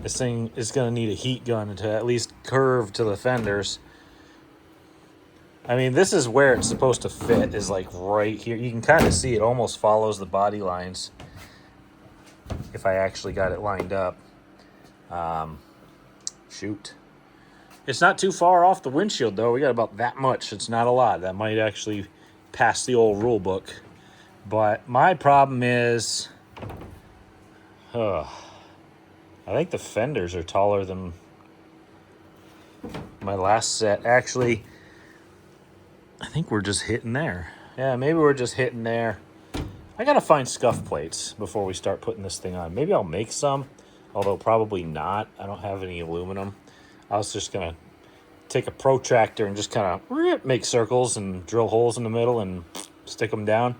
This thing is going to need a heat gun to at least curve to the fenders. I mean, this is where it's supposed to fit, is like right here. You can kind of see it almost follows the body lines if I actually got it lined up. Shoot. It's not too far off the windshield, though. We got about that much. It's not a lot. That might actually pass the old rule book. But my problem is, I think the fenders are taller than my last set. Actually, I think we're just hitting there. Yeah, maybe we're just hitting there. I gotta find scuff plates before we start putting this thing on. Maybe I'll make some, although probably not. I don't have any aluminum. I was just gonna take a protractor and just kind of make circles and drill holes in the middle and stick them down.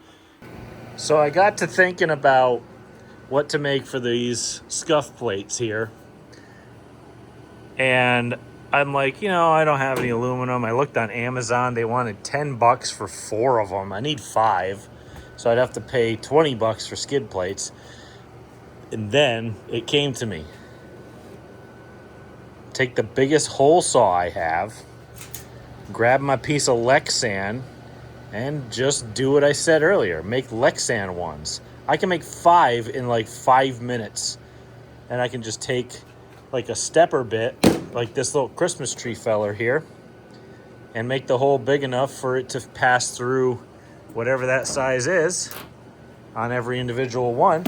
So I got to thinking about what to make for these scuff plates here. And I'm like, I don't have any aluminum. I looked on Amazon. They wanted $10 for 4 of them. I need 5. So I'd have to pay $20 for skid plates. And then it came to me. Take the biggest hole saw I have, grab my piece of Lexan, and just do what I said earlier. Make Lexan ones. I can make 5 in like 5 minutes. And I can just take like a stepper bit, like this little Christmas tree feller here, and make the hole big enough for it to pass through whatever that size is on every individual one.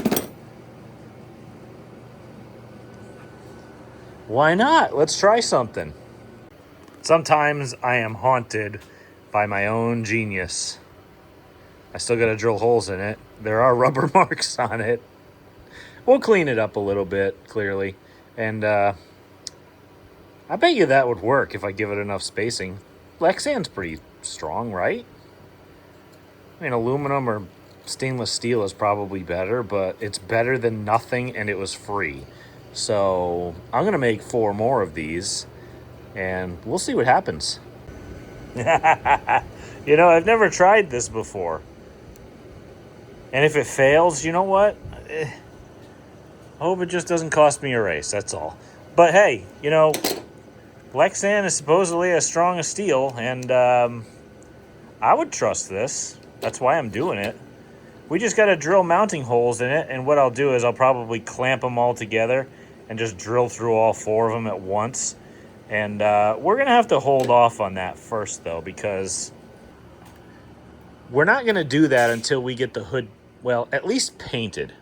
Why not? Let's try something. Sometimes I am haunted by my own genius. I still gotta drill holes in it. There are rubber marks on it. We'll clean it up a little bit, clearly. And I bet you that would work if I give it enough spacing. Lexan's pretty strong, right? I mean, aluminum or stainless steel is probably better, but it's better than nothing, and it was free. So I'm going to make 4 more of these, and we'll see what happens. I've never tried this before. And if it fails, you know what? I hope it just doesn't cost me a race, that's all. But hey, Lexan is supposedly as strong as steel, and I would trust this. That's why I'm doing it. We just got to drill mounting holes in it, and what I'll do is I'll probably clamp them all together and just drill through all 4 of them at once. And we're going to have to hold off on that first, though, because we're not going to do that until we get the hood, well, at least painted.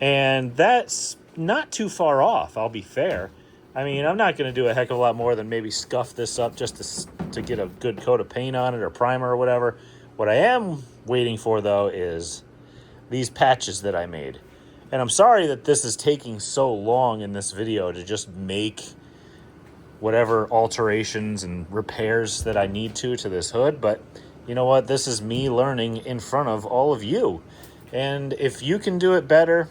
And that's not too far off, I'll be fair. I mean, I'm not going to do a heck of a lot more than maybe scuff this up just to get a good coat of paint on it or primer or whatever. What I am waiting for, though, is these patches that I made. And I'm sorry that this is taking so long in this video to just make whatever alterations and repairs that I need to this hood. But you know what? This is me learning in front of all of you. And if you can do it better,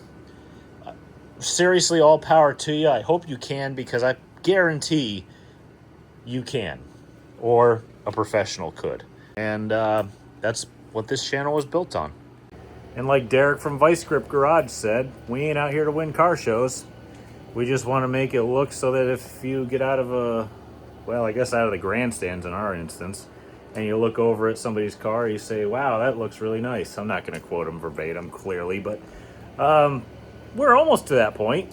seriously, all power to you. I hope you can, because I guarantee you can, or a professional could. And that's what this channel was built on. And like Derek from Vice Grip Garage said, we ain't out here to win car shows. We just want to make it look so that if you get out of out of the grandstands in our instance, and you look over at somebody's car, you say, wow, that looks really nice. I'm not going to quote them verbatim, clearly, but we're almost to that point.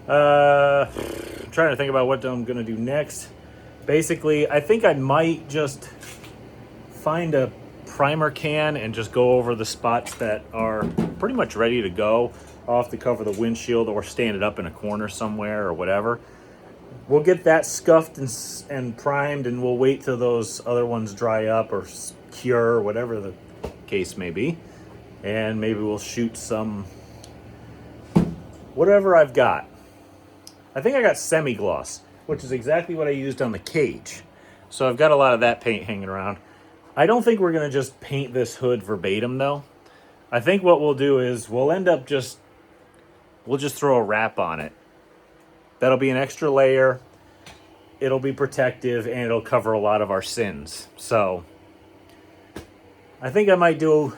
I'm trying to think about what I'm going to do next. Basically, I think I might just find a primer can and just go over the spots that are pretty much ready to go. I'll have to cover the windshield or stand it up in a corner somewhere or whatever. We'll get that scuffed and primed, and we'll wait till those other ones dry up or cure, or whatever the case may be. And maybe we'll shoot some whatever I've got. I think I got semi-gloss, which is exactly what I used on the cage. So I've got a lot of that paint hanging around. I don't think we're going to just paint this hood verbatim, though. I think what we'll do is we'll just throw a wrap on it. That'll be an extra layer. It'll be protective, and it'll cover a lot of our sins. So I think I might do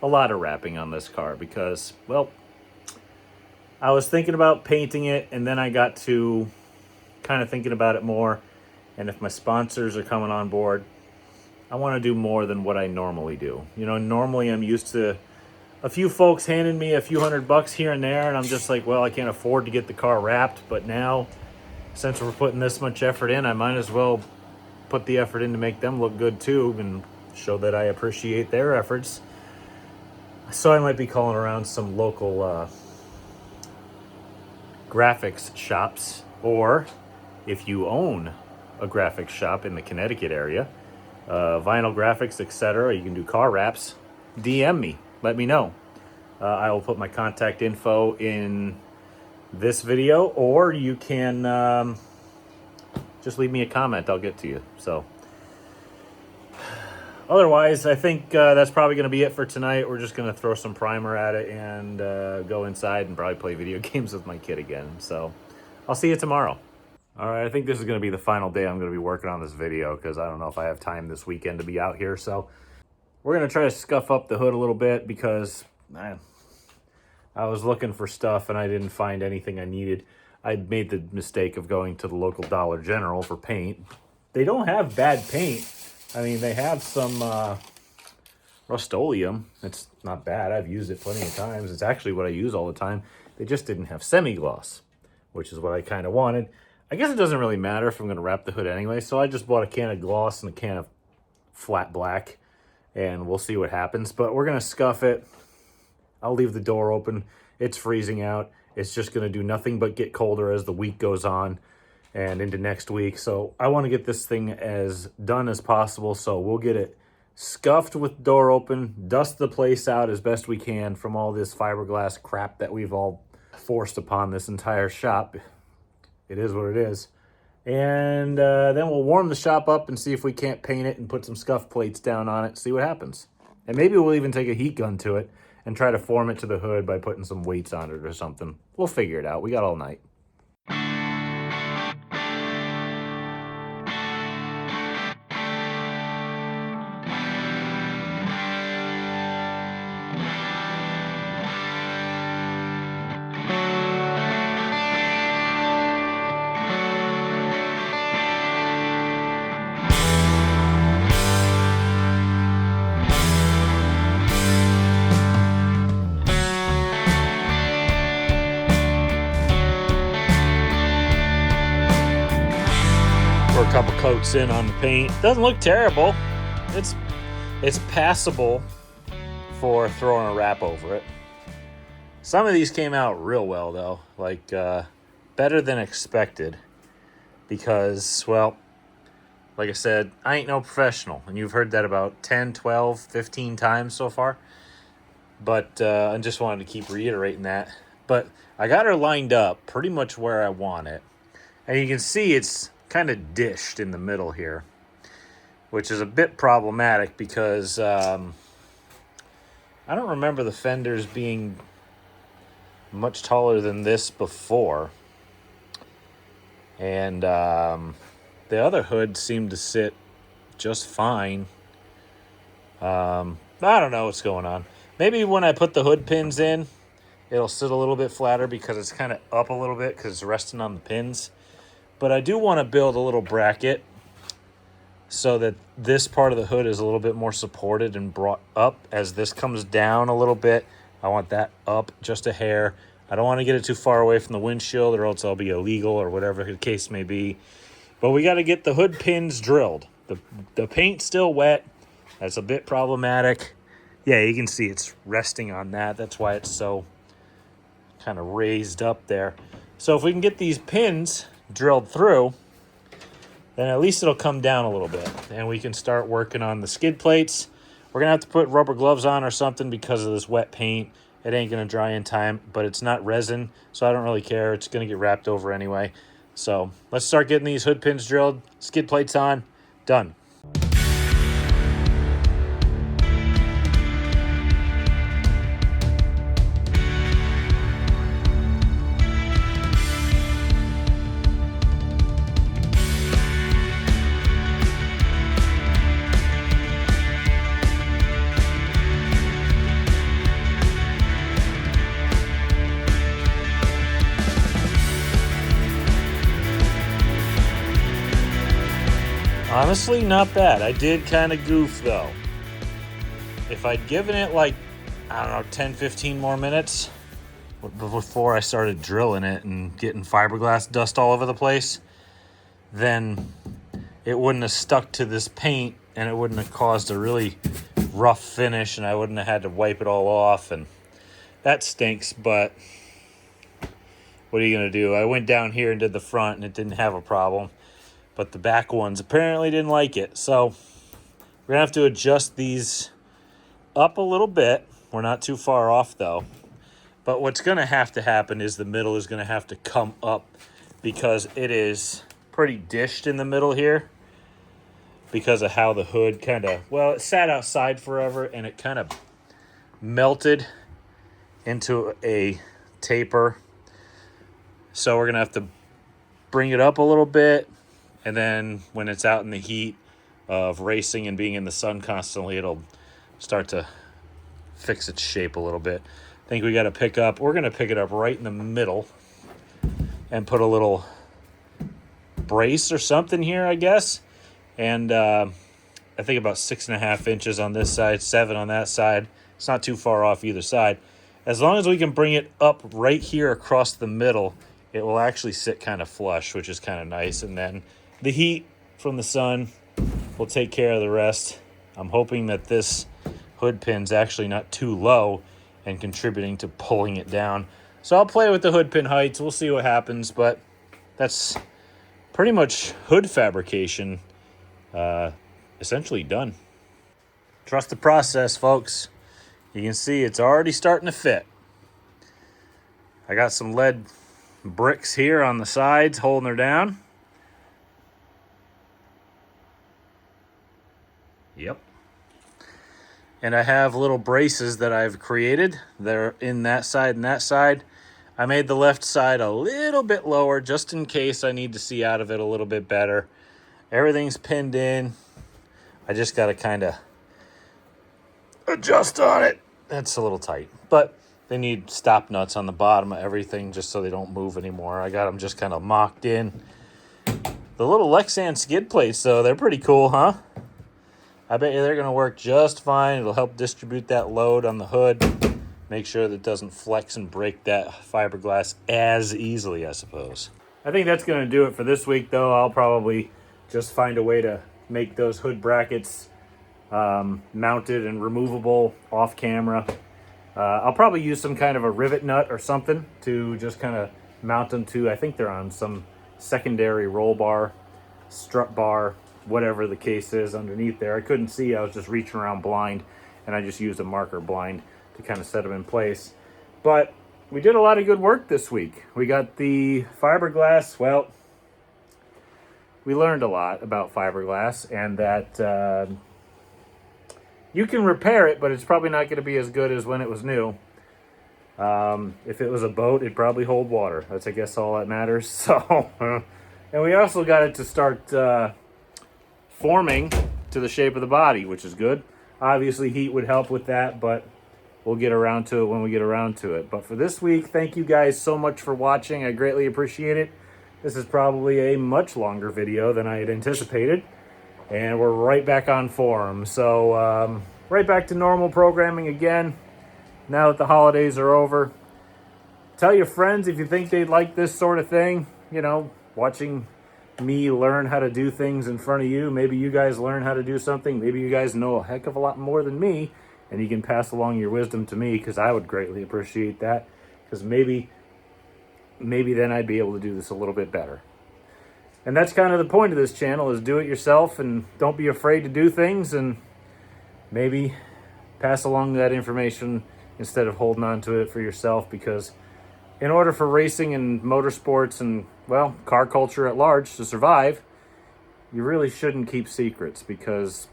a lot of wrapping on this car because, well, I was thinking about painting it, and then I got to kind of thinking about it more. And if my sponsors are coming on board, I want to do more than what I normally do. Normally I'm used to a few folks handing me a few $100 here and there, and I'm just like, well, I can't afford to get the car wrapped. But now, since we're putting this much effort in, I might as well put the effort in to make them look good too and show that I appreciate their efforts. So I might be calling around some local graphics shops, or if you own a graphics shop in the Connecticut area, vinyl graphics, etc., you can do car wraps, DM me, let me know. I will put my contact info in this video, or you can just leave me a comment, I'll get to you. So otherwise, I think that's probably going to be it for tonight. We're just going to throw some primer at it and go inside and probably play video games with my kid again. So I'll see you tomorrow. All right, I think this is going to be the final day I'm going to be working on this video, because I don't know if I have time this weekend to be out here. So we're going to try to scuff up the hood a little bit, because I was looking for stuff and I didn't find anything I needed. I made the mistake of going to the local Dollar General for paint. They don't have bad paint. I mean, they have some Rust-Oleum. It's not bad. I've used it plenty of times. It's actually what I use all the time. They just didn't have semi-gloss, which is what I kind of wanted. I guess it doesn't really matter if I'm going to wrap the hood anyway, so I just bought a can of gloss and a can of flat black, and we'll see what happens. But we're going to scuff it. I'll leave the door open. It's freezing out. It's just going to do nothing but get colder as the week goes on and into next week. So I want to get this thing as done as possible, so we'll get it scuffed with door open, dust the place out as best we can from all this fiberglass crap that we've all forced upon this entire shop. It is what it is. And then we'll warm the shop up and see if we can't paint it and put some scuff plates down on it, see what happens. And maybe we'll even take a heat gun to it and try to form it to the hood by putting some weights on it or something. We'll figure it out. We got all night. A couple coats in on the paint. Doesn't look terrible. It's passable for throwing a wrap over it. Some of these came out real well though, like better than expected, because, well, like I said, I ain't no professional, and you've heard that about 10, 12, 15 times so far, but I just wanted to keep reiterating that. But I got her lined up pretty much where I want it, and you can see it's kind of dished in the middle here, which is a bit problematic because I don't remember the fenders being much taller than this before, and the other hood seemed to sit just fine. I don't know what's going on. Maybe when I put the hood pins in, it'll sit a little bit flatter because it's kind of up a little bit because it's resting on the pins. But I do want to build a little bracket so that this part of the hood is a little bit more supported and brought up as this comes down a little bit. I want that up just a hair. I don't want to get it too far away from the windshield, or else I'll be illegal or whatever the case may be. But we got to get the hood pins drilled. The paint's still wet. That's a bit problematic. Yeah, you can see it's resting on that. That's why it's so kind of raised up there. So if we can get these pins drilled through, then at least it'll come down a little bit and we can start working on the skid plates. We're gonna have to put rubber gloves on or something because of this wet paint. It ain't gonna dry in time, but it's not resin, so I don't really care. It's gonna get wrapped over anyway. So let's start getting these hood pins drilled, skid plates on, done. Honestly, not bad. I did kind of goof, though. If I'd given it, like, I don't know, 10, 15 more minutes before I started drilling it and getting fiberglass dust all over the place, then it wouldn't have stuck to this paint and it wouldn't have caused a really rough finish and I wouldn't have had to wipe it all off, and that stinks, but what are you going to do? I went down here and did the front and it didn't have a problem, but the back ones apparently didn't like it. So we're going to have to adjust these up a little bit. We're not too far off though. But what's going to happen is the middle is going to have to come up because it is pretty dished in the middle here because of how the hood kind of, well, it sat outside forever and it kind of melted into a taper. So we're going to have to bring it up a little bit, and then when it's out in the heat of racing and being in the sun constantly, it'll start to fix its shape a little bit. I think we got to we're going to pick it up right in the middle and put a little brace or something here, I guess. And I think about 6.5 inches on this side, 7 on that side. It's not too far off either side. As long as we can bring it up right here across the middle, it will actually sit kind of flush, which is kind of nice. And then the heat from the sun will take care of the rest. I'm hoping that this hood pin's actually not too low and contributing to pulling it down. So I'll play with the hood pin heights. We'll see what happens, but that's pretty much hood fabrication essentially done. Trust the process, folks. You can see it's already starting to fit. I got some lead bricks here on the sides holding her down. Yep. And I have little braces that I've created. They're in that side and that side. I made the left side a little bit lower just in case I need to see out of it a little bit better. Everything's pinned in. I just got to kind of adjust on it. That's a little tight, but they need stop nuts on the bottom of everything just so they don't move anymore. I got them just kind of mocked in. The little Lexan skid plates, though, they're pretty cool, huh? I bet you they're going to work just fine. It'll help distribute that load on the hood. Make sure that it doesn't flex and break that fiberglass as easily, I suppose. I think that's going to do it for this week, though. I'll probably just find a way to make those hood brackets mounted and removable off camera. I'll probably use some kind of a rivet nut or something to just kind of mount them to. I think they're on some secondary roll bar, strut bar, whatever the case is underneath there. I couldn't see. I was just reaching around blind, and I just used a marker blind to kind of set them in place. But we did a lot of good work this week. We got the fiberglass. Well, we learned a lot about fiberglass, and that you can repair it, but it's probably not going to be as good as when it was new. If it was a boat, it'd probably hold water. That's, I guess, all that matters. So, and we also got it to start forming to the shape of the body, which is good. Obviously, heat would help with that, but we'll get around to it when we get around to it. But for this week, thank you guys so much for watching. I greatly appreciate it. This is probably a much longer video than I had anticipated. And we're right back on form. So right back to normal programming again, now that the holidays are over. Tell your friends if you think they'd like this sort of thing. You know, watching me learn how to do things in front of you. Maybe you guys learn how to do something. Maybe you guys know a heck of a lot more than me, and you can pass along your wisdom to me, because I would greatly appreciate that. Because maybe then I'd be able to do this a little bit better. And that's kind of the point of this channel, is do it yourself and don't be afraid to do things, and maybe pass along that information instead of holding on to it for yourself. Because in order for racing and motorsports and, well, car culture at large to survive, you really shouldn't keep secrets, because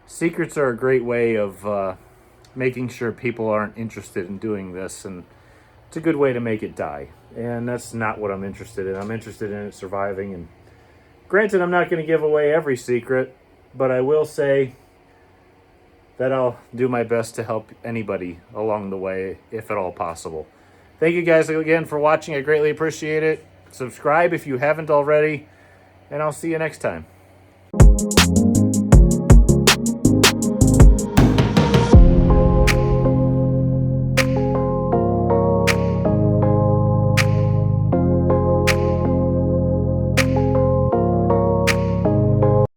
secrets are a great way of making sure people aren't interested in doing this, and it's a good way to make it die. And that's not what I'm interested in. I'm interested in it surviving. And granted, I'm not going to give away every secret, but I will say that I'll do my best to help anybody along the way, if at all possible. Thank you guys again for watching. I greatly appreciate it. Subscribe if you haven't already, and I'll see you next time.